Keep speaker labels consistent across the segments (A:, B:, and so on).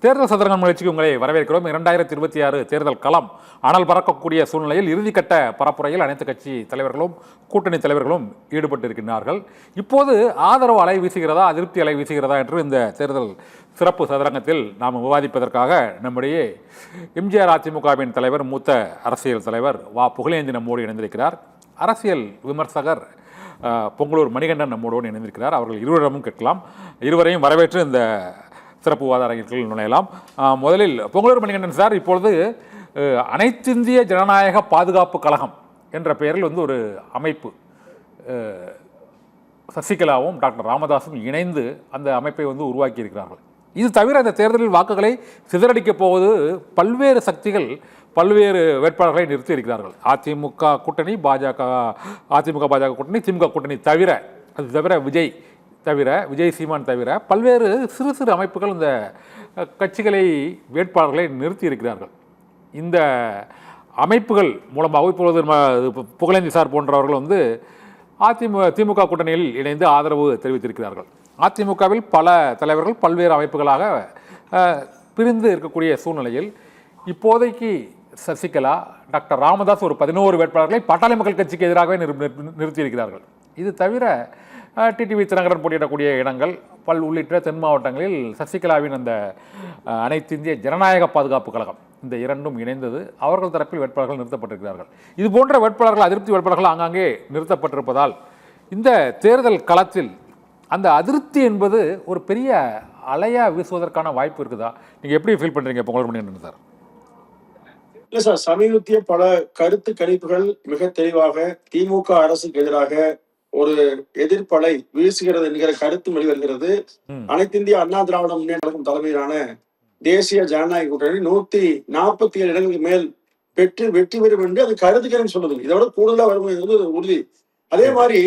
A: தேர்தல் சதுரங்க முயற்சிக்கு உங்களை வரவேற்கிறோம். 2026 தேர்தல் களம் அனல் பறக்கக்கூடிய சூழ்நிலையில் இறுதிக்கட்ட பரப்புரையில் அனைத்து கட்சி தலைவர்களும் கூட்டணி தலைவர்களும் ஈடுபட்டு இருக்கின்றார்கள். இப்போது ஆதரவு அலை வீசுகிறதா, அதிருப்தி அலை வீசுகிறதா என்று இந்த தேர்தல் சிறப்பு சதுரங்கத்தில் நாம் விவாதிப்பதற்காக நம்முடைய எம்ஜிஆர் அதிமுகவின் தலைவர், மூத்த அரசியல் தலைவர் புகழேந்தி நம்மோடு இணைந்திருக்கிறார். அரசியல் விமர்சகர் பொங்கலூர் மணிகண்டன் நம்மோடு இணைந்திருக்கிறார். அவர்கள் இருவரிடமும் கேட்கலாம். இருவரையும் வரவேற்று இந்த சிறப்பு விவாத அரங்கிற்குள் நுழையலாம். முதலில் பொங்கலூர் மணிகண்டன் சார், இப்பொழுது அனைத்திந்திய ஜனநாயக பாதுகாப்பு கழகம் என்ற பெயரில் ஒரு அமைப்பு, சசிகலாவும் டாக்டர் ராமதாஸும் இணைந்து அந்த அமைப்பை உருவாக்கி இருக்கிறார்கள். இது தவிர இந்த தேர்தலில் வாக்குகளை சிதறடிக்கப் போவது பல்வேறு சக்திகள் பல்வேறு வேட்பாளர்களை நிறுத்தி இருக்கிறார்கள். அதிமுக கூட்டணி, அதிமுக பாஜக கூட்டணி, திமுக கூட்டணி தவிர, அது தவிர விஜய் சீமான் தவிர பல்வேறு சிறு சிறு அமைப்புகள் இந்த கட்சிகளை வேட்பாளர்களை நிறுத்தி இருக்கிறார்கள். இந்த அமைப்புகள் மூலமாக இப்பொழுது புகழேந்தி சார் போன்றவர்கள் திமுக கூட்டணியில் இணைந்து ஆதரவு தெரிவித்திருக்கிறார்கள். அதிமுகவில் பல தலைவர்கள் பல்வேறு அமைப்புகளாக பிரிந்து இருக்கக்கூடிய சூழ்நிலையில் இப்போதைக்கு சசிகலா, டாக்டர் ராமதாஸ் ஒரு 11 வேட்பாளர்களை பாட்டாளி மக்கள் கட்சிக்கு எதிராகவே நிறுத்தியிருக்கிறார்கள். இது தவிர டிடிவி தினகரன் போட்டியிடக்கூடிய இடங்கள் உள்ளிட்ட தென் மாவட்டங்களில் சசிகலாவின் அந்த அனைத்திந்திய ஜனநாயக பாதுகாப்பு கழகம், இந்த இரண்டும் இணைந்தது அவர்கள் தரப்பில் வேட்பாளர்கள் நிறுத்தப்பட்டிருக்கிறார்கள். இது போன்ற வேட்பாளர்கள், அதிருப்தி வேட்பாளர்கள் ஆங்காங்கே நிறுத்தப்பட்டிருப்பதால் இந்த தேர்தல் களத்தில் அந்த அதிருப்தி என்பது ஒரு பெரிய அலையா வீசுவதற்கான வாய்ப்பு இருக்குதா? நீங்கள் எப்படி ஃபீல் பண்ணுறீங்க பொங்கலூர் மணிகண்டன் சார்?
B: இல்லை சார், சமீபத்திய பல கருத்து கணிப்புகள் மிக தெளிவாக திமுக அரசுக்கு எதிராக ஒரு எதிர்ப்பலை வீசுகிறது என்கிற கருத்து வெளிவருகிறது. அனைத்து இந்திய அண்ணா திராவிட முன்னேற்ற கழகம் தலைமையிலான தேசிய ஜனநாயக கூட்டணி 147 இடங்களுக்கு மேல் பெற்று வெற்றி பெறும் என்று அது கருத்துக்கிறேன்னு சொல்லுது. இதோட கூடுதலா வரும் என்பது உறுதி. அதே மாதிரி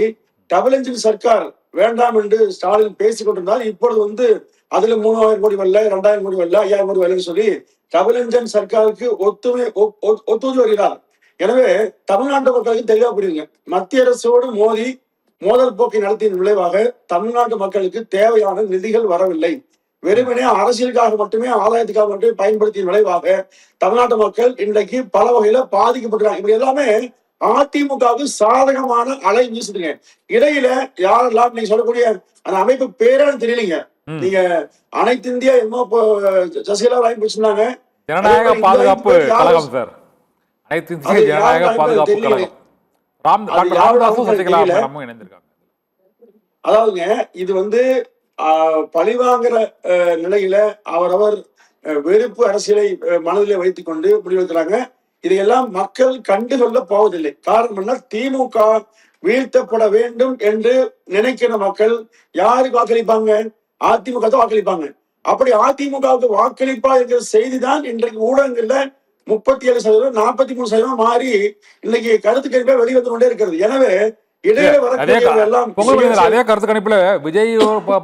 B: டபுள் என்ஜின் சர்க்கார் வேண்டாம் என்று ஸ்டாலின் பேசிக் கொண்டிருந்தால் இப்பொழுது அதுல 3000 கோடி வரல, 2000 கோடி வரல, 5000 கோடி வரலன்னு சொல்லி டபுள் என்ஜின் சர்க்காருக்கு ஒத்துழைப்பு வருகிறார். எனவே தமிழ்நாட்டு மக்களுக்கு தெளிவா புரியுங்க, மத்திய அரசோடு மோதல் போக்கை நடத்திய விளைவாக தமிழ்நாட்டு மக்களுக்கு தேவையான நிதிகள் வரவில்லை. வெறுமனே அரசியலுக்காக மட்டுமே, ஆதாயத்துக்காக மட்டுமே பயன்படுத்திய விளைவாக தமிழ்நாட்டு மக்கள் இன்றைக்கு பல வகையில பாதிக்கப்பட்டிருக்காங்க. இப்படி எல்லாமே அதிமுகவுக்கு சாதகமான அலை வீசுதுங்க. இடையில யாரெல்லாம் நீங்க சொல்லக்கூடிய அந்த அமைப்பு பேரான்னு தெரியலீங்க. நீங்க அனைத்து இந்தியா சசிகலா வாங்கி பேசினாங்க,
A: ஜனநாயக பாதுகாப்பு கழகம் சார், அனைத்து இந்திய ஜனநாயக பாதுகாப்பு கழகம்.
B: அதாவதுங்க, இது பழிவாங்கிற நிலையில அவரவர் வெறுப்பு அரசியலை மனதிலே வைத்துக் கொண்டு முடிவெடுக்கிறாங்க. இதையெல்லாம் மக்கள் கண்டுகொள்ள போவதில்லை. காரணம் என்ன? திமுக வீழ்த்தப்பட வேண்டும் என்று நினைக்கிற மக்கள் யாருக்கு வாக்களிப்பாங்க? அதிமுக தான் வாக்களிப்பாங்க. அப்படி அதிமுகவுக்கு வாக்களிப்பா என்கிற செய்திதான் இன்றைக்கு ஊடகங்கள்ல 37%, 43% மாறி இன்னைக்கு கருத்து கணிப்பா வெளிவந்து கொண்டே இருக்கிறது. எனவே இடையில
A: அதே கருத்து கணிப்புல விஜய்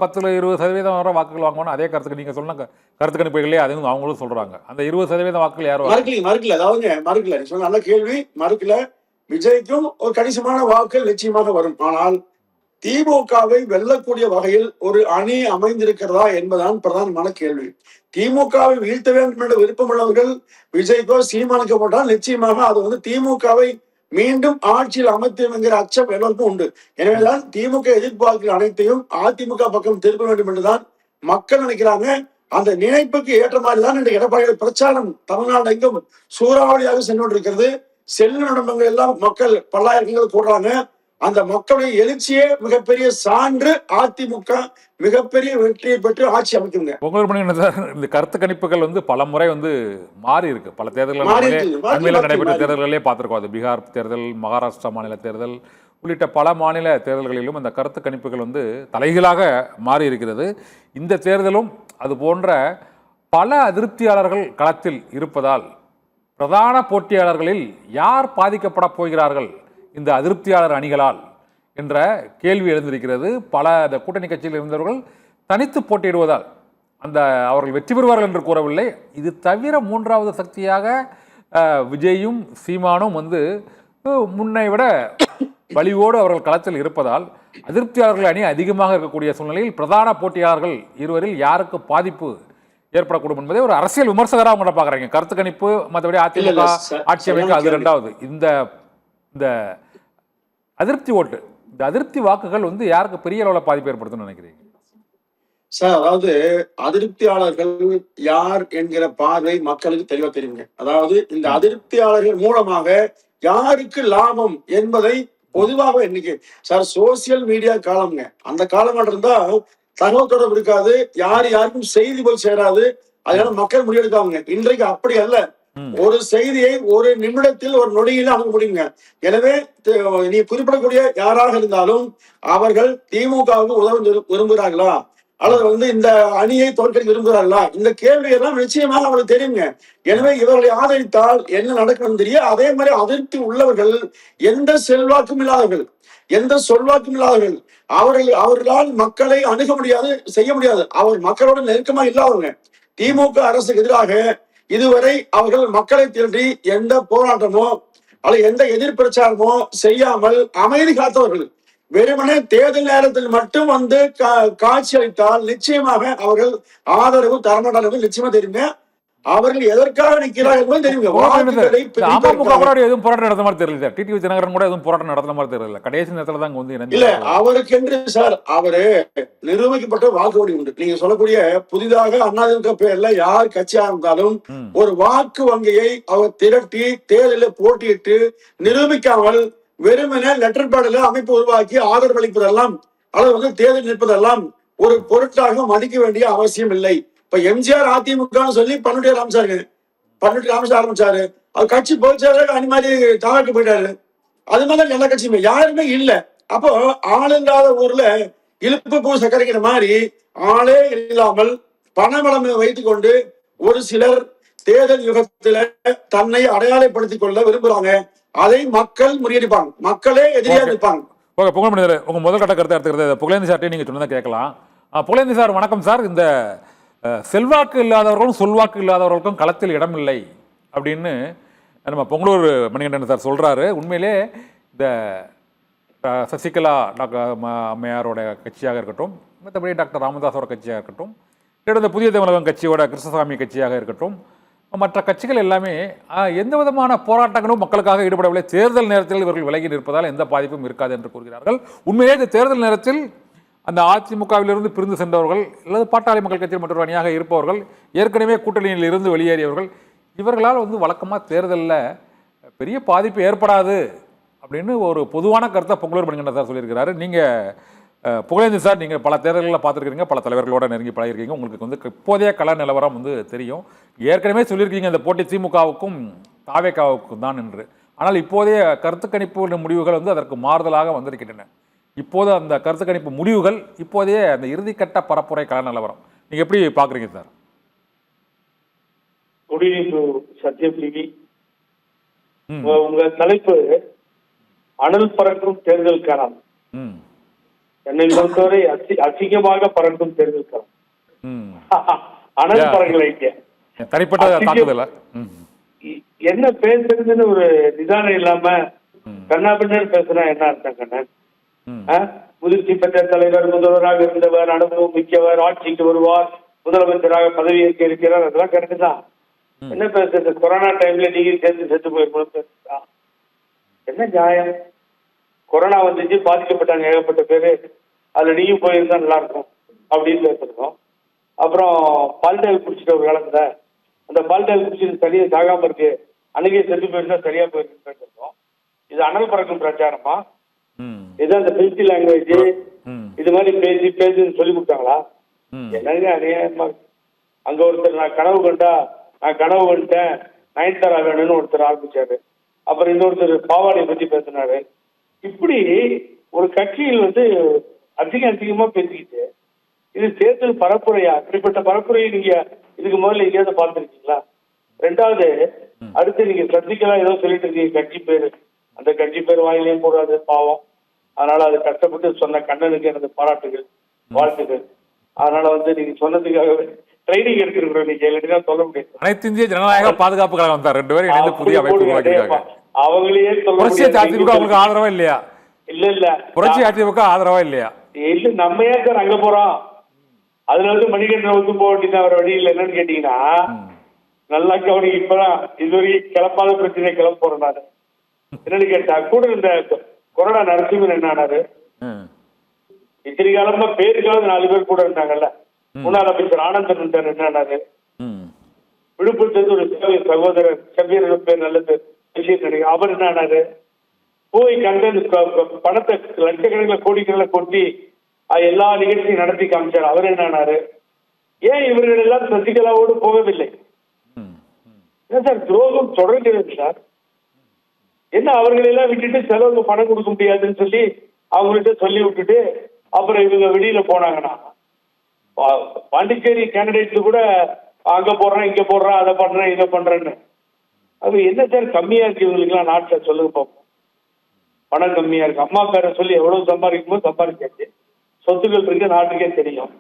A: 10-20% வர வாக்குகள் வாங்கணும். அதே கருத்துக்கு நீங்க சொன்ன கருத்து கணிப்புகளே அதுவும் அவங்களும் சொல்றாங்க. அந்த 20% வாக்குகள் யாரும்
B: மறுக்கல. அதாவது மறுக்கல, நீ சொன்ன நல்ல கேள்வி, மறுக்கல. விஜய்க்கும் ஒரு கணிசமான வாக்குகள் நிச்சயமாக வரும். ஆனால் திமுகவை வெல்லக்கூடிய வகையில் ஒரு அணி அமைந்திருக்கிறதா என்பதுதான் பிரதானமான கேள்வி. திமுகவை வீழ்த்த வேண்டும் என்ற விருப்பம் உள்ளவர்கள் விஜய்க்கோ சீமானுக்கு போட்டால் நிச்சயமாக அது திமுகவை மீண்டும் ஆட்சியில் அமைத்தும் என்கிற அச்சம் எல்லோருக்கும் உண்டு. எனவேதான் திமுக எதிர்பார்க்கிற அனைத்தையும் அதிமுக பக்கம் திருப்ப வேண்டும் என்றுதான் மக்கள் நினைக்கிறாங்க. அந்த நினைப்புக்கு ஏற்ற மாதிரிதான் இன்றைக்கு எடப்பாடி பிரச்சாரம் தமிழ்நாடு எங்கும் சூறாவளியாக சென்று கொண்டிருக்கிறது. செல்லு நடனங்கள் எல்லாம் மக்கள் பல்லாயிரங்கள் கூடுறாங்க. அந்த மக்களுடைய எழுச்சியே மிகப்பெரிய சான்று. அதிமுக மிகப்பெரிய வெற்றியை பெற்று ஆட்சி அமைக்குங்க.
A: இந்த கருத்து கணிப்புகள் பல முறை மாறி இருக்கு. பல தேர்தல்கள் நடைபெற்ற தேர்தல்களே பார்த்திருக்கோம். அது பீகார் தேர்தல், மகாராஷ்டிரா மாநில தேர்தல் உள்ளிட்ட பல மாநில தேர்தல்களிலும் அந்த கருத்து கணிப்புகள் தலைகீழாக மாறி இருக்கிறது. இந்த தேர்தலும் அது போன்ற பல அதிருப்தியாளர்கள் களத்தில் இருப்பதால் பிரதான போட்டியாளர்களில் யார் பாதிக்கப்பட போகிறார்கள் இந்த அதிருப்தியாளர் அணிகளால் என்ற கேள்வி எழுந்திருக்கிறது. பல கூட்டணி கட்சியில் இருந்தவர்கள் தனித்து போட்டியிடுவதால் அவர்கள் வெற்றி பெறுவார்கள் என்று கூறவில்லை. இது தவிர மூன்றாவது சக்தியாக விஜயும் சீமானும் முன்னை விட வலிவோடு அவர்கள் களத்தில் இருப்பதால் அதிருப்தியாளர்கள் அணி அதிகமாக இருக்கக்கூடிய சூழ்நிலையில் பிரதான போட்டியாளர்கள் இருவரில் யாருக்கு பாதிப்பு ஏற்படக்கூடும் என்பதை ஒரு அரசியல் விமர்சகராக அவங்கள பார்க்குறாங்க. கருத்து கணிப்பு மற்றபடி அதிமுக ஆட்சி அமைக்க அது ரெண்டாவது. இந்த இந்த அதிருப்தி ஓட்டு, இந்த அதிருப்தி வாக்குகள் வந்து யாருக்கு பெரிய அளவில் பாதிப்பு ஏற்படுத்தும்னு நினைக்கிறீங்க
B: சார்? அதாவது அதிருப்தியாளர்கள் யார் என்கிற பார்வை மக்களுக்கு தெளிவா தெரியுங்க. அதாவது இந்த அதிருப்தியாளர்கள் மூலமாக யாருக்கு லாபம் என்பதை பொதுவாக இன்னைக்கு சார் சோசியல் மீடியா காலம்ங்க. அந்த காலம் இருந்தா தகவல் தொடர்பு இருக்காது, யாருக்கும் செய்தி போய் சேராது, அதனால மக்கள் முடிவெடுக்காங்க. இன்றைக்கு அப்படி அல்ல. ஒரு செய்தியை ஒரு நிமிடத்தில் ஒரு நொடியில் அனுப்ப முடியுங்க. எனவே நீ குறிப்பிடக்கூடிய யாராக இருந்தாலும் அவர்கள் திமுகவுக்கு உதவ விரும்புகிறார்களா அல்லது இந்த அணியை தோற்கடிக்க விரும்புகிறார்களா, இந்த கேள்வி எல்லாம் நிச்சயமாக அவங்களுக்கு தெரியுங்க. எனவே இவர்களை ஆதரித்தால் என்ன நடக்கும் தெரியும். அதே மாதிரி அதிருப்தி உள்ளவர்கள் எந்த செல்வாக்கும் இல்லாதவர்கள், எந்த சொல்வாக்கும் இல்லாதவர்கள், அவர்களால் மக்களை அணுக முடியாது, செய்ய முடியாது. அவர் மக்களோட நெருக்கமா இல்லாதவங்க. திமுக அரசுக்கு எதிராக இதுவரை அவர்கள் மக்களை திரட்டி எந்த போராட்டமோ அல்லது எந்த எதிர்பிரச்சாரமோ செய்யாமல் அமைதி காத்தவர்கள். வெறுமனே தேர்தல் நேரத்தில் மட்டும் காட்சி அளித்தால் நிச்சயமாக அவர்கள் ஆதரவு தரமாட்டார்கள். நிச்சயமா தெரியுங்க. அவர்கள் எதற்காக நிற்கிறார்கள் என்பது தெரியுங்க.
A: அமமுக கூட எதுவும் போராட்டம் நடத்த மாதிரி தெரியல. டிடிவி தினகரன் கூட எதுவும் போராட்டம் நடத்த மாதிரி தெரியல. கடைசி நேரத்துல தான் வந்து
B: இல்ல, அவருக்கு என்று சார் அவரு நிரூபிக்கப்பட்ட வாக்குவடி உண்டு. நீங்க சொல்லக்கூடிய புதிதாக அதிமுக பேர்ல யார் கட்சியா இருந்தாலும் ஒரு வாக்கு வங்கியை அவர் திரட்டி தேர்தலில் போட்டியிட்டு நிரூபிக்காமல் வெறுமனே லெட்டர் பேடில் அமைப்பு உருவாக்கி ஆதரவு அளிப்பதெல்லாம் அல்லது தேர்தல் நிற்பதெல்லாம் ஒரு பொருட்டாக மதிக்க வேண்டிய அவசியம் இல்லை. இப்ப எம்ஜிஆர் அதிமுக சொல்லி பன்னுட்டி ராமசாமி ஆரம்பிச்சாரு. அவர் கட்சி போச்சாரு, அனி மாதிரி தாவாக்கு போயிட்டாரு. அது மாதிரி எல்லா கட்சியுமே யாருமே இல்ல. அப்போ ஆள் இல்லாத ஊர்ல இழுப்பு பூ சக்கரைக்கிற மாதிரி ஆளே இல்லாமல் பணவளம் வைத்துக் கொண்டு ஒரு சிலர் தேர்தல் யுகத்துல தன்னை அடையாளப்படுத்திக் கொள்ள விரும்புறாங்க. அதை மக்கள் முறியடிப்பாங்க, மக்களே எதிரியா இருப்பாங்க.
A: ஓகே, புகழேந்தி உங்க முதல் கட்ட கருத்தை எடுத்துக்கிறது புகழேந்தி சார்ட்டே நீங்க சொன்னதை கேட்கலாம். புகழேந்தி சார் வணக்கம் சார். இந்த செல்வாக்கு இல்லாதவர்களும் சொல்வாக்கு இல்லாதவர்களுக்கும் களத்தில் இடமில்லை அப்படின்னு நம்ம பொங்கலூர் மணிகண்டன் சார் சொல்றாரு. உண்மையிலே இந்த சசிகலா டாக்டர் அம்மையாரோட கட்சியாக இருக்கட்டும், மற்றபடி டாக்டர் ராமதாஸோட கட்சியாக இருக்கட்டும், இந்த புதிய தமிழகம் கட்சியோட கிருஷ்ணசாமி கட்சியாக இருக்கட்டும், மற்ற கட்சிகள் எல்லாமே எந்த விதமான போராட்டங்களும் மக்களுக்காக ஈடுபடவில்லை. தேர்தல் நேரத்தில் இவர்கள் விலகி நிற்பதால் எந்த பாதிப்பும் இருக்காது என்று கூறுகிறார்கள். உண்மையிலே இந்த தேர்தல் நேரத்தில் அந்த அதிமுகவிலிருந்து பிரிந்து சென்றவர்கள் அல்லது பாட்டாளி மக்கள் கட்சியில் மற்றொரு அணியாக இருப்பவர்கள், ஏற்கனவே கூட்டணியில் இருந்து வெளியேறியவர்கள், இவர்களால் வழக்கமாக தேர்தலில் பெரிய பாதிப்பு ஏற்படாது அப்படின்னு ஒரு பொதுவான கருத்தை பொங்கலூர் மணிகண்டன் சார் சொல்லியிருக்கிறாரு. நீங்கள் புகழேந்தி சார், நீங்கள் பல தேர்தல்களில் பார்த்துருக்கீங்க, பல தலைவர்களோட நெருங்கி பழகிருக்கீங்க, உங்களுக்கு இப்போதைய கள நிலவரம் தெரியும். ஏற்கனவே சொல்லியிருக்கீங்க இந்த போட்டி திமுகவுக்கும் தாவேகாவுக்கும் தான் என்று. ஆனால் இப்போதைய கருத்து கணிப்பு முடிவுகள் அதற்கு மாறுதலாக வந்திருக்கின்றன. இப்போது அந்த கருத்து கணிப்பு முடிவுகள் இப்போதைய அந்த இறுதிக்கட்ட பரப்புரை கள நிலவரம் நீங்க எப்படி பாக்குறீங்க சார்?
C: சத்யபிரிவி, உங்க தலைப்பு அனல் பறக்கும் தேர்தல் களம். என்னை பொறுத்தவரை அசிங்கமாக பறக்கும் தேர்தல் களம். அனல் பறக்கலைங்க,
A: தனிப்பட்ட தாக்குதல்.
C: என்ன பேசுறதுன்னு ஒரு நிதானம் இல்லாம கண்ணா பின்னர் பேசுனா என்ன அர்த்தம் கண்ணன்? முதிர்ச்சி பெற்ற தலைவர், முதல்வராக இருந்தவர், அனுபவம் மிக்கவர், ஆட்சிக்கு வருவார், முதலமைச்சராக பதவியேற்க இருக்கிறார், அதெல்லாம் கரெக்ட் தான். என்ன பேசுறது? கொரோனா டைம்ல நீங்க சேர்ந்து செத்து போயிருக்கணும், என்ன நியாயம்? கொரோனா வந்துச்சு, பாதிக்கப்பட்டாங்க ஏகப்பட்ட பேரு, அதுல நீயும் போயிருந்தா நல்லா இருக்கும் அப்படின்னு பேசுறோம். அப்புறம் பால்டாயில் குடிச்சிட்ட ஒரு காலத்துல அந்த பால்டாயில் குடிச்சிட்டு சரியா சாகாம இருக்கு, அன்னைக்கே செத்து போயிருந்தா சரியா போயிருக்குன்னு பேசுறோம். இது அனல் பறக்கும் பிரச்சாரமா? இதுதான் இந்த பெல்டி லாங்குவேஜ், இது மாதிரி பேசுன்னு சொல்லி கொடுத்தாங்களா? என்னங்க அநியாயமா? அங்க ஒருத்தர் நான் கனவு கண்டுட்டேன், நயன்தாரா வேணும்னு ஒருத்தர் ஆரம்பிச்சாரு. அப்புறம் இன்னொருத்தர் பாவாடையை பத்தி பேசினாரு. இப்படி ஒரு கட்சியில் அதிகமா பேசிக்கிட்டு இது தேர்தல் பரப்புரையா? இப்படிப்பட்ட பரப்புரையை நீங்க இதுக்கு முதல்ல எங்கேயாவது பார்த்துருக்கீங்களா? ரெண்டாவது, அடுத்து நீங்க சசிகலா ஏதோ சொல்லிட்டு இருக்கீங்க கட்சி பேரு, அந்த கட்சி பேர் வாயிலையும் போடாது பாவம். அதனால அது கஷ்டப்பட்டு சொன்ன கண்ணனுக்கு எனது பாராட்டுகள், வாழ்த்துக்கள். அதனால நீங்க சொன்னதுக்காக ட்ரைனிங் எடுத்துருக்கோம். நீங்க இல்லைன்னா சொல்ல முடியாது.
A: அனைத்து இந்திய ஜனநாயக பாதுகாப்பு கழகம் தான் ரெண்டு பேரும் இணைந்து புதிய அமைப்பு உருவாக்கியிருக்காங்க.
C: அவங்களையே சொல்ல
A: புரட்சி அதிமுக உங்களுக்கு ஆதரவா இல்லையா?
C: இல்ல
A: புரட்சி அதிமுக ஆதரவா இல்லையா?
C: இல்ல, நம்ம ஏன் சார் அங்க போறோம்? அதுல வந்து மணிகண்டன் வந்து போக வேண்டியது அவர் வழியில். என்னன்னு கேட்டீங்கன்னா, நல்லா கவனிக்கு, இப்பதான் இதுவரைக்கும் கிளப்பாத பிரச்சனை கிளம்ப போறேன் நான். என்னன்னு கேட்டா கூட இந்த கொரோனா நரசிம்மன் என்ன ஆனாரு, இத்தனை காலமா பேருக்காவது 4 பேர் கூட இருந்தாங்கல்ல. முன்னாள் அமைச்சர் ஆனந்தன் இருந்தார், என்ன ஆனாரு. விழுப்புரத்து ஒரு சகோதரர் செவ்வியர் பேர் நல்ல பேர் விஷயம், அவர் என்ன ஆனாரு. போய் கண்டு பணத்தை லட்சக்கணக்கில் கோடிக்கணக்கில் கொட்டி எல்லா நிகழ்ச்சியும் நடத்தி காமிச்சார், அவர் என்ன ஆனாரு. ஏன் இவர்கள் எல்லாம் சசிகலாவோடு போகவில்லை? சார் துரோகம் தொடர்கிறது சார். என்ன அவர்களெல்லாம் விட்டுட்டு செலவுக்கு பணம் கொடுக்க முடியாதுன்னு சொல்லி அவங்கள்ட்ட சொல்லி விட்டுட்டு அப்புறம் இவங்க வெளியில போனாங்கன்னா, பாண்டிச்சேரி கேண்டிடேட்ஸ் கூட அங்க போடுறேன் இங்க போடுறேன் அதை பண்றேன் இதை பண்றேன்னு. அது என்ன சார் கம்மியா இருக்கு இவங்களுக்கு எல்லாம் நாட்டில்? சொல்லுங்க பார்ப்போம். பணம் கம்மியா இருக்கு. அம்மா பேரை சொல்லி எவ்வளவு சம்பாதிக்கும்போது சம்பாதிக்காச்சு, சொத்துக்கள் இருக்கு, நாட்டுக்கே தெரியும்.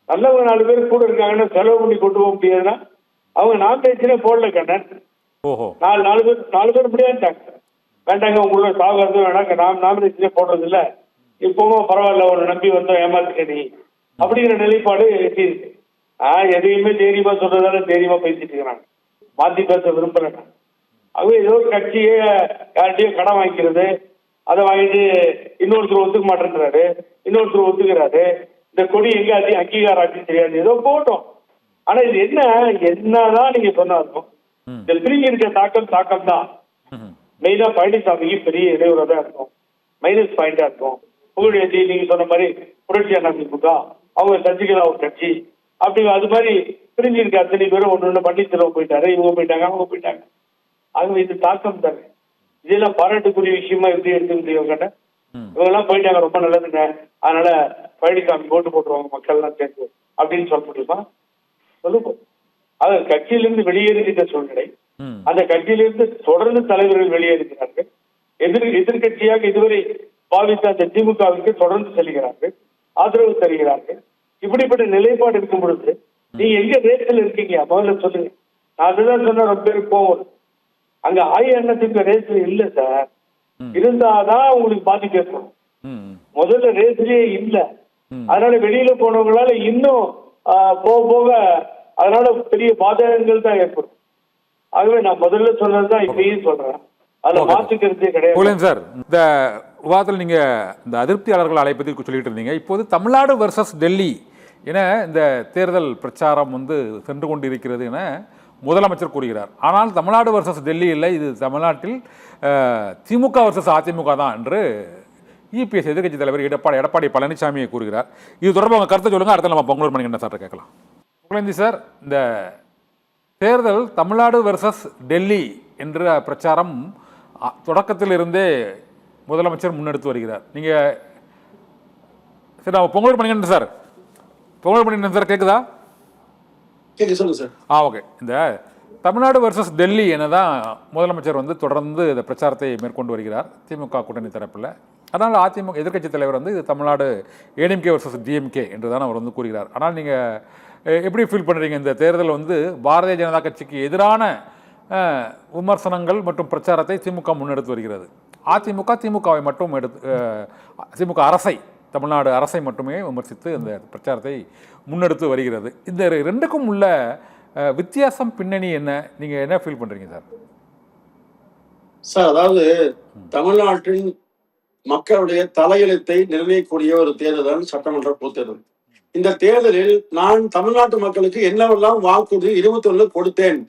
C: நல்லவங்க 4 பேர் கூட இருக்காங்கன்னா செலவு பண்ணி கொண்டு போக முடியாதுன்னா அவங்க நாமினேஷனே போடல கண்ணன். நாலு பேர் முடியாதுட்டாங்க. வேண்டாங்க உங்களோட சாகாது வேணாங்க, நாமினேஷனே போடுறது இல்லை, இப்பவும் பரவாயில்ல உன்னை நம்பி வந்தோம் ஏமாத்துக்க நீ அப்படிங்கிற நிலைப்பாடு இருக்கு. எதையுமே தைரியமா சொல்றதால தைரியமா பேசிட்டு இருக்கிறாங்க. மாத்தி பேச விரும்புறேன். அவங்க ஏதோ ஒரு கட்சியே யார்கிட்டயும் கடன் வாங்கிக்கிறது, அதை வாங்கிட்டு இன்னொருத்தர் ஒத்துக்க மாட்டேங்கிறாரு, இன்னொருத்தர் ஒத்துக்கிறாரு. இந்த கொடி எங்க அங்கீகாரம் ஆச்சு தெரியாது, ஏதோ போட்டோம். ஆனா இது என்னதான் நீங்க சொன்னாலும் இந்த பிரிஞ்சு இருக்க தாக்கம் தான் மெயினா பழனிசாமிக்கு பெரிய இடையூறா தான் இருக்கும், மைனஸ் பாயிண்டா இருக்கும். புகழேந்தி நீங்க சொன்ன மாதிரி புரட்சி அதிமுக, அவங்க சசிகலா ஒரு கட்சி அப்படி அது மாதிரி பிரிஞ்சு இருக்க அத்தனை பேரும் ஒன்று பன்னீர்செல்வம் போயிட்டாரு, இவங்க போயிட்டாங்க அவங்க போயிட்டாங்க. ஆகவே இது தாக்கம் தானே. இதெல்லாம் பாராட்டுக்குரிய விஷயமா எப்படி எடுக்க முடியும் கேட்ட, இவங்க எல்லாம் போயிட்டாங்க ரொம்ப நல்லதுங்க, அதனால பழனிசாமி ஓட்டு போட்டுருவாங்க மக்கள் எல்லாம் சேர்ந்து அப்படின்னு சொல்ல முடியுமா? சொல்லுவோம். அது கட்சியிலிருந்து வெளியேறுகின்ற சூழ்நிலை. அந்த கட்சியிலிருந்து தொடர்ந்து தலைவர்கள் வெளியேறுகிறார்கள். எதிர்கட்சியாக இதுவரை பாவித்த அந்த திமுகவிற்கு தொடர்ந்து செல்கிறார்கள், ஆதரவு தருகிறார்கள். இப்படிப்பட்ட நிலைப்பாடு இருக்கும் பொழுது நீங்க எங்க ரேஸ்ல இருக்கீங்க முதல்ல சொல்லுங்க. நான் அதுதான் சொன்ன ரொம்ப பேருக்கு போவோம். அங்க அஇஅதிமுக ரேஸ்ல இல்ல சார், இருந்தாதான் உங்களுக்கு பாதிப்பு ஏற்படும். முதல்ல ரேஸ்லயே இல்ல, அதனால வெளியில போனவங்களால இன்னும் போக போக அதனால பெரிய பாதகங்கள் தான் ஏற்படும். ஆகவே நான் முதல்ல சொன்னதுதான் இப்பயும் சொல்றேன், அதுல மாற்றுக்கிறதே கிடையாது.
A: சார், இந்த விவாதத்தில் நீங்க இந்த அதிருப்தியாளர்கள் அழைப்பதை சொல்லிட்டு இருந்தீங்க. இப்போது தமிழ்நாடு வெர்சஸ் டெல்லி என இந்த தேர்தல் பிரச்சாரம் சென்று கொண்டிருக்கிறது என முதலமைச்சர் கூறுகிறார். ஆனால் தமிழ்நாடு வெர்சஸ் டெல்லி இல்லை, இது தமிழ்நாட்டில் திமுக வெர்சஸ் அதிமுக தான் என்று இபிஎஸ் எதிர்கட்சி தலைவர் எடப்பாடி பழனிசாமி கூறுகிறார். இது தொடர்பாக உங்கள் கருத்தை சொல்லுங்க. அடுத்த நம்ம பொங்கலூர் மணிகண்டன் சார் கேட்கலாம். புகழேந்தி சார், இந்த தேர்தல் தமிழ்நாடு வெர்சஸ் டெல்லி என்ற பிரச்சாரம் தொடக்கத்தில் இருந்தே முதலமைச்சர் முன்னெடுத்து வருகிறார். நீங்க சரி, நான் பொங்கலூர் மணிகண்டன் சார், பொங்கலூர் மணிகண்டன் சார் கேட்குதா?
B: சொல்லுங்க சார்.
A: ஓகே. இந்த தமிழ்நாடு வெர்சஸ் டெல்லி என்னதான் முதலமைச்சர் தொடர்ந்து இந்த பிரச்சாரத்தை மேற்கொண்டு வருகிறார் திமுக கூட்டணி தரப்பில். அதனால் அதிமுக எதிர்க்கட்சி தலைவர் இது தமிழ்நாடு ஏடிஎம்கே வெர்சஸ் டிஎம்கே என்று தான் அவர் கூறுகிறார். ஆனால் நீங்கள் எப்படி ஃபீல் பண்ணுறீங்க? இந்த தேர்தல் பாரதிய ஜனதா கட்சிக்கு எதிரான விமர்சனங்கள் மற்றும் பிரச்சாரத்தை திமுக முன்னெடுத்து வருகிறது. அதிமுக திமுகவை மட்டும் திமுக அரசை, தமிழ்நாடு அரசை மட்டுமே விமர்சித்து இந்த பிரச்சாரத்தை முன்னெடுத்து வருகிறது. இந்த ரெண்டுக்கும் உள்ள வித்தியாசம் பின்னணி என்ன? நீங்க என்ன ஃபீல் பண்றீங்க சார்?
B: சார், அதாவது தமிழ்நாட்டின் மக்களுடைய தலையெழுத்தை நிர்ணயிக்கக்கூடிய ஒரு தேர்தல் தான் சட்டமன்ற பொதுத் தேர்தல். இந்த தேர்தலில் நான் தமிழ்நாட்டு மக்களுக்கு என்னவெல்லாம் வாக்குறுதி 21 கொடுத்தேன்,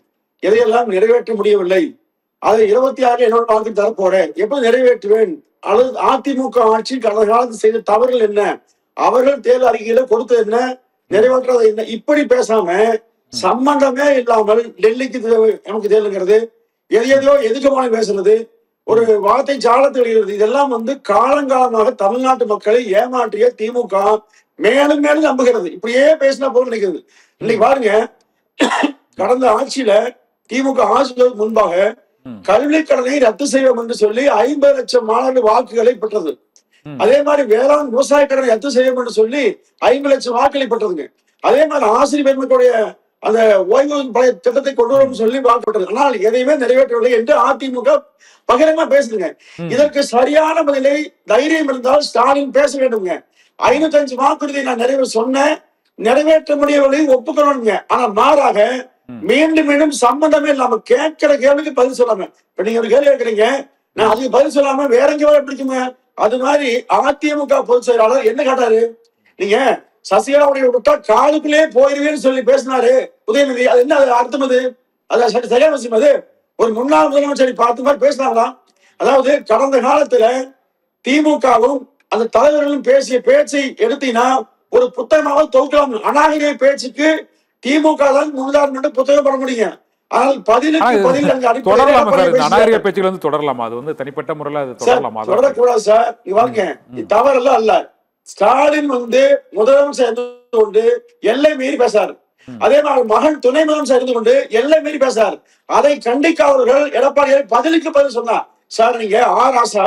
B: எதையெல்லாம் நிறைவேற்ற முடியவில்லை, அதை 26 என்னோட வாக்கு தரப்போறேன், எப்ப நிறைவேற்றுவேன், அல்லது அதிமுக ஆட்சி கடந்த காலத்தில் செய்த தவறுகள் என்ன, அவர்கள் தேர்தல் அறிக்கையில கொடுத்தது என்ன, நிறைவேற்றது என்ன, இப்படி பேசாம சம்பந்தமே இல்லாமல் டெல்லிக்கு நமக்கு தேர்தல்ங்கிறது, எதையோ எதுக்குமான பேசுறது, ஒரு வார்த்தை சாலத்தில் எழுகிறது, இதெல்லாம் காலங்காலமாக தமிழ்நாட்டு மக்களை ஏமாற்றிய திமுக மேலும் மேலும் நம்புகிறது. இப்படியே பேசினா போல நினைக்கிறது. இன்னைக்கு பாருங்க, கடந்த ஆட்சியில திமுக ஆட்சிக்கு முன்பாக கல்வி கடனை ரத்து செய்வோம் என்று சொல்லி 50 லட்சம் மாணவர்கள் வாக்குகளை பெற்றது. அதே மாதிரி வேளாண் விவசாய கடனை ரத்து செய்வோம் என்று சொல்லி 50 லட்சம் வாக்குகளை பெற்றதுங்க. அதே மாதிரி ஆசிரியர் பெருமக்களுடைய அந்த ஓய்வு பழைய திட்டத்தை கொண்டு வரும் சொல்லி வாக்குப்பட்டது. ஆனால் எதையுமே நிறைவேற்றவில்லை என்று அதிமுக பகிரங்கமா பேசுதுங்க. இதற்கு சரியான பதிலை தைரியம் இருந்தால் ஸ்டாலின் பேச வேண்டுங்க. 505 வாக்குறுதியை நான் நிறைவு சொன்னேன், நிறைவேற்ற முடியவில்லை ஒப்புக்கணுங்க. ஆனா மாறாக மீண்டும் மீண்டும் சம்பந்தமே இல்லாம கேட்கிற கேள்விக்கு பதில் சொல்லாம, இப்ப நீங்க ஒரு கேள்வி கேட்கறீங்க, நான் அதுக்கு பதில் சொல்லாம வேற எங்கேயோ பிடிக்குங்க. அது மாதிரி அதிமுக பொதுச் செயலாளர் என்ன கேட்டாரு, நீங்க சசிகலாவுடைய விட்டா காலுக்குள்ளே போயிருவேன்னு சொல்லி பேசினாரு உதயநிதி. அது என்ன அர்த்தம்? அது சரியான விஷயம். அது ஒரு முன்னாள் முதலமைச்சரை பார்த்த மாதிரி பேசினாங்களா? அதாவது கடந்த காலத்துல திமுகவும் அந்த தலைவர்களும் பேசிய பேச்சை எடுத்தீங்கன்னா ஒரு புத்தகமாக தொகுக்கலாம். அநாகரிக பேச்சுக்கு திமுக தான் முன்னுதாரணம் புத்தகம் பண்ண முடியும். ஆனால் பதிலுக்கு பதில்
A: தொடரலாமா சார்? அநாகரிக பேச்சுகள் வந்து தொடரலாமா? அது வந்து தனிப்பட்ட முறையில் அது தொடரலாமா?
B: தொடரக்கூடாது சார். இவாங்க தவறெல்லாம் அல்ல. ஸ்டாலின் வந்து முதலமைச்சர் இருந்து கொண்டு எல்லை மீறி பேசார். அதே மாதிரி மகன் துணை முதலமைச்சர் இருந்து கொண்டு எல்லை மீறி பேசார். அதை கண்டிக்காதவர்கள் எடப்பாடியை பதிலுக்கு பதில் சொன்னார். சார் நீங்க ஆராசா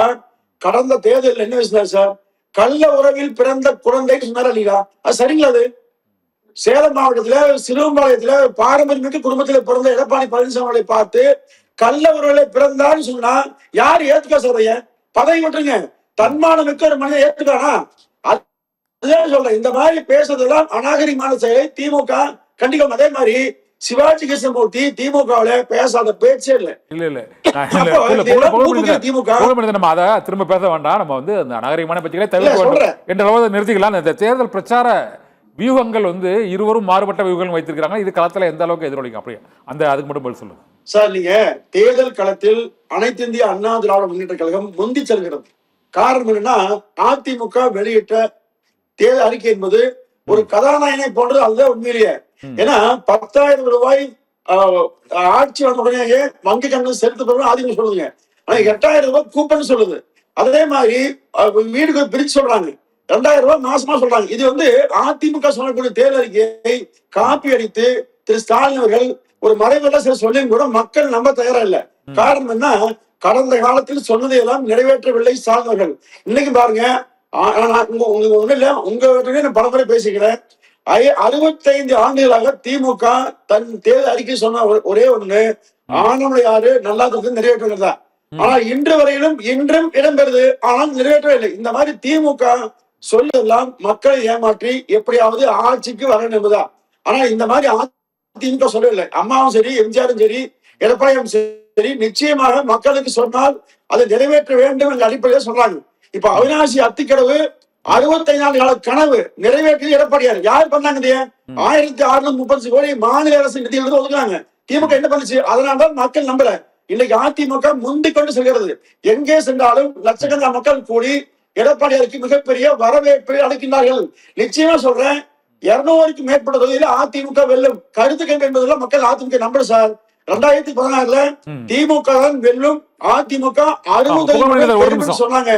B: கடந்த தேர்தலில் என்ன பேசினார் சார்? கள்ள உறவில் பிறந்த குழந்தை சொன்னாரா இல்லையா? அது சரிங்களா? அது சேலம் மாவட்டத்துல சிறுவம்பாளையத்துல பாரம்பரியமிக்க குடும்பத்துல பிறந்த எடப்பாடி பழனிசாமி பார்த்து கள்ள உறவுல பிறந்தான்னு சொன்னா யாரு ஏத்துக்கா சார்? பதவி விட்டுருங்க. தன்மானம் மிக்க ஒரு மனிதன் ஏத்துக்கானா? அதுதான் சொல்றேன். இந்த மாதிரி பேசுறதெல்லாம் அநாகரிகமான செயலை திமுக கண்டிக்கும். அதே மாதிரி சிவாஜி கிருஷ்ணமூர்த்தி திமுகவுல பேசாத பேச்சே இல்லை.
A: திமுக நம்ம அதை திரும்ப பேச வேண்டாம். நம்ம வந்து அந்த அநாகரிகமான பேச்சுக்களை தவிர்க்க என்ற அளவு நிறுத்திக்கலாம். இந்த தேர்தல் பிரச்சார வியூகங்கள் வந்து இருவரும் மாறுபட்ட வியூகங்கள் வைத்திருக்கிறாங்க. இது களத்துல எந்த அளவுக்கு எதிரொலிக்கும்? அப்படியே அந்த அதுக்கு மட்டும் பதில் சொல்லுங்க
B: சார். நீங்க தேர்தல் களத்தில் அனைத்து இந்திய அண்ணா திராவிட முன்னேற்ற கழகம் முந்தி செல்கிறது. காரணம் என்னன்னா, அதிமுக வெளியிட்ட தேர்தல் அறிக்கை என்பது ஒரு கதாநாயகனை போன்றது. அதுதான் உண்மையிலேயே. ஏன்னா 10,000 ரூபாய் ஆட்சி வந்த உடனேயே வங்கி கணக்கு செலுத்த அதிமுக சொல்லுங்க. ஆனா 8,000 ரூபாய் கூப்பன் சொல்லுது. அதே மாதிரி வீடுக்கு பிரிச்சு சொல்றாங்க. 2,000 ரூபாய் மாசமா சொல்றாங்க. இது வந்து அதிமுக சொல்லக்கூடிய தேர்தல் அறிக்கையை காப்பி அடித்து திரு ஸ்டாலின் அவர்கள் ஒரு மறைமுக சில சொல்லியும் கூட மக்கள் நம்ப தயாரா இல்ல. காரணம் என்ன? கடந்த காலத்தில் சொன்னதையெல்லாம் நிறைவேற்றவில்லை ஸ்டாலின் அவர்கள். இன்னைக்கு பாருங்க, ஒண்ணு இல்ல, உங்க பலமுறை பேசிக்கிறேன். 65 ஆண்டுகளாக திமுக தன் தேர்தல் அறிக்கை சொன்ன ஒரே ஒண்ணு, ஆனமலையாறு நல்லா நிறைவேற்றுகிறதா. ஆனா இன்று வரையிலும் இன்றும் இடம்பெறுது, ஆனால் நிறைவேற்றவே இல்லை. இந்த மாதிரி திமுக சொல்லலாம் மக்களை ஏமாற்றி எப்படியாவது ஆட்சிக்கு வரணும் என்பதா. ஆனா இந்த மாதிரி அதிமுக சொல்லவில்லை. அம்மாவும் சரி, எம்ஜிஆரும் சரி, எடப்பாடியும் சரி, நிச்சயமாக மக்களுக்கு சொன்னால் அதை நிறைவேற்ற வேண்டும் என்ற அடிப்படையில் சொல்றாங்க. இப்ப அவிநாசி அத்திக்கடவு 65 ஆண்டு கால கனவு நிறைவேற்றியது எடப்பாடியார். யார் பண்ணாங்க? 1630 கோடி மாநில அரசு நிதியிலிருந்து ஒதுக்குறாங்க. திமுக என்ன பண்ணுச்சு? அதனால்தான் மக்கள் நம்பல. இன்னைக்கு அதிமுக முந்திக் கொண்டு செல்கிறது. எங்கே சென்றாலும் லட்சக்கணக்கான மக்கள் கூடி எடப்பாடியாருக்கு மிகப்பெரிய வரவேற்பை அளிக்கின்றார்கள். நிச்சயமா சொல்றேன், 200க்கும் மேற்பட்ட தொகுதியில அதிமுக வெல்லும். கருத்து கணிப்பு என்பதெல்லாம் மக்கள் அதிமுக நம்பர் சார். 2016ல திமுக தான் வெல்லும். அதிமுக 60 சொன்னாங்க.